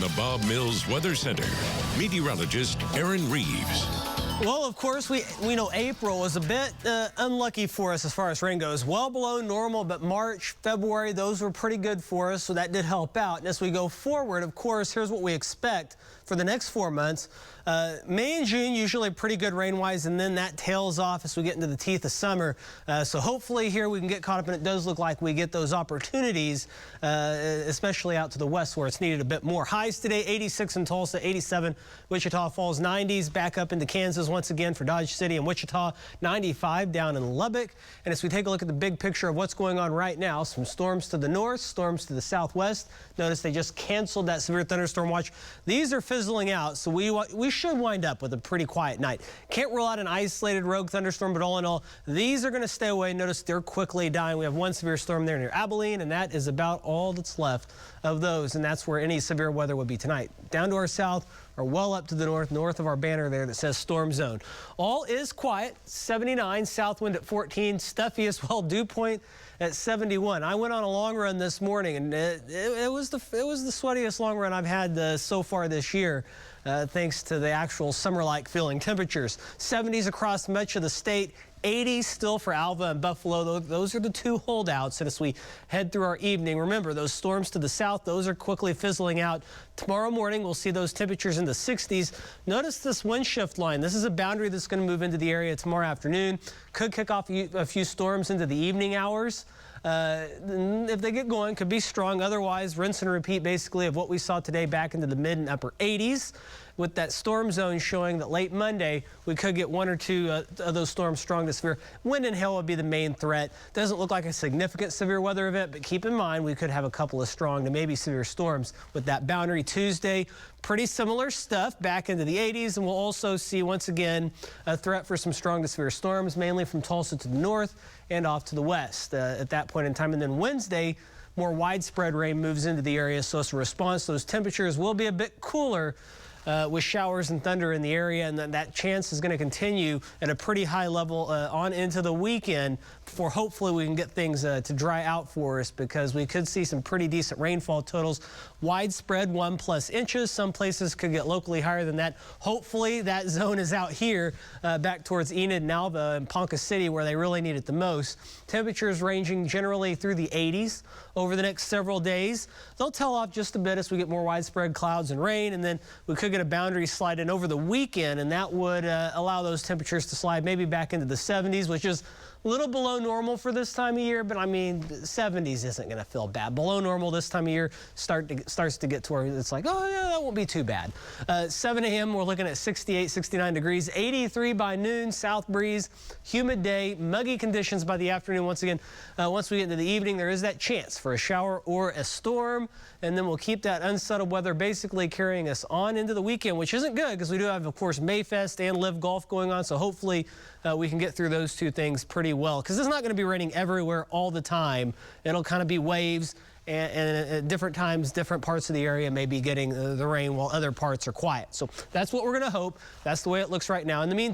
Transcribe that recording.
The Bob Mills Weather Center. Meteorologist Aaron Reeves. Well, of course, we know April was a bit unlucky for us as far as rain goes. Well below normal, but March, February, those were pretty good for us, so that did help out. And as we go forward, of course, here's what we expect for the next 4 months. May and June usually pretty good rain-wise, and then that tails off as we get into the teeth of summer. So hopefully here we can get caught up, and it does look like we get those opportunities, especially out to the west where it's needed a bit more. Highs today, 86 in Tulsa, 87 Wichita Falls, 90s back up into Kansas once again for Dodge City and Wichita, 95 down in Lubbock. And as we take a look at the big picture of what's going on right now, some storms to the north, storms to the southwest. Notice they just canceled that severe thunderstorm watch. These are fizzling out, so we should wind up with a pretty quiet night. Can't rule out an isolated rogue thunderstorm, but all in all, these are going to stay away. Notice they're quickly dying. We have one severe storm there near Abilene, and that is about all that's left of those, and that's where any severe weather would be tonight. Down to our south or well up to the north of our banner there that says storm zone. All is quiet, 79, south wind at 14, stuffy as well, dew point at 71. I went on a long run this morning, and it was the sweatiest long run I've had so far this year, thanks to the actual summer-like feeling temperatures. 70s across much of the state. 80s still for Alva and Buffalo. Those are the two holdouts. And as we head through our evening, remember those storms to the south, those are quickly fizzling out. Tomorrow morning, we'll see those temperatures in the 60s. Notice this wind shift line. This is a boundary that's going to move into the area tomorrow afternoon. Could kick off a few storms into the evening hours. If they get going, could be strong. Otherwise, rinse and repeat basically of what we saw today back into the mid and upper 80s. With that storm zone showing that late Monday, we could get one or two of those storms strong to severe. Wind and hail would be the main threat. Doesn't look like a significant severe weather event, but keep in mind we could have a couple of strong to maybe severe storms with that boundary. Tuesday, pretty similar stuff back into the 80s, and we'll also see once again a threat for some strong to severe storms, mainly from Tulsa to the north and off to the west at that point in time. And then Wednesday, more widespread rain moves into the area, so as a response, those temperatures will be a bit cooler with showers and thunder in the area, and that chance is going to continue at a pretty high level on into the weekend before hopefully we can get things to dry out for us, because we could see some pretty decent rainfall totals. Widespread 1+ inches. Some places could get locally higher than that. Hopefully that zone is out here back towards Enid and Alva and Ponca City where they really need it the most. Temperatures ranging generally through the 80s over the next several days. They'll tail off just a bit as we get more widespread clouds and rain, and then we could get a boundary slide in over the weekend, and that would allow those temperatures to slide maybe back into the 70s, which is a little below normal for this time of year, but I mean, 70s isn't going to feel bad. Below normal this time of year starts to get to where it's like, oh yeah, that won't be too bad. 7 a.m. we're looking at 68, 69 degrees, 83 by noon, south breeze, humid day, muggy conditions by the afternoon. Once again, once we get into the evening, there is that chance for a shower or a storm, and then we'll keep that unsettled weather basically carrying us on into the weekend, which isn't good because we do have, of course, Mayfest and Live Golf going on, so hopefully we can get through those two things pretty well, because it's not going to be raining everywhere all the time. It'll kind of be waves, and at different times, different parts of the area may be getting the rain while other parts are quiet. So that's what we're going to hope. That's the way it looks right now. In the meantime,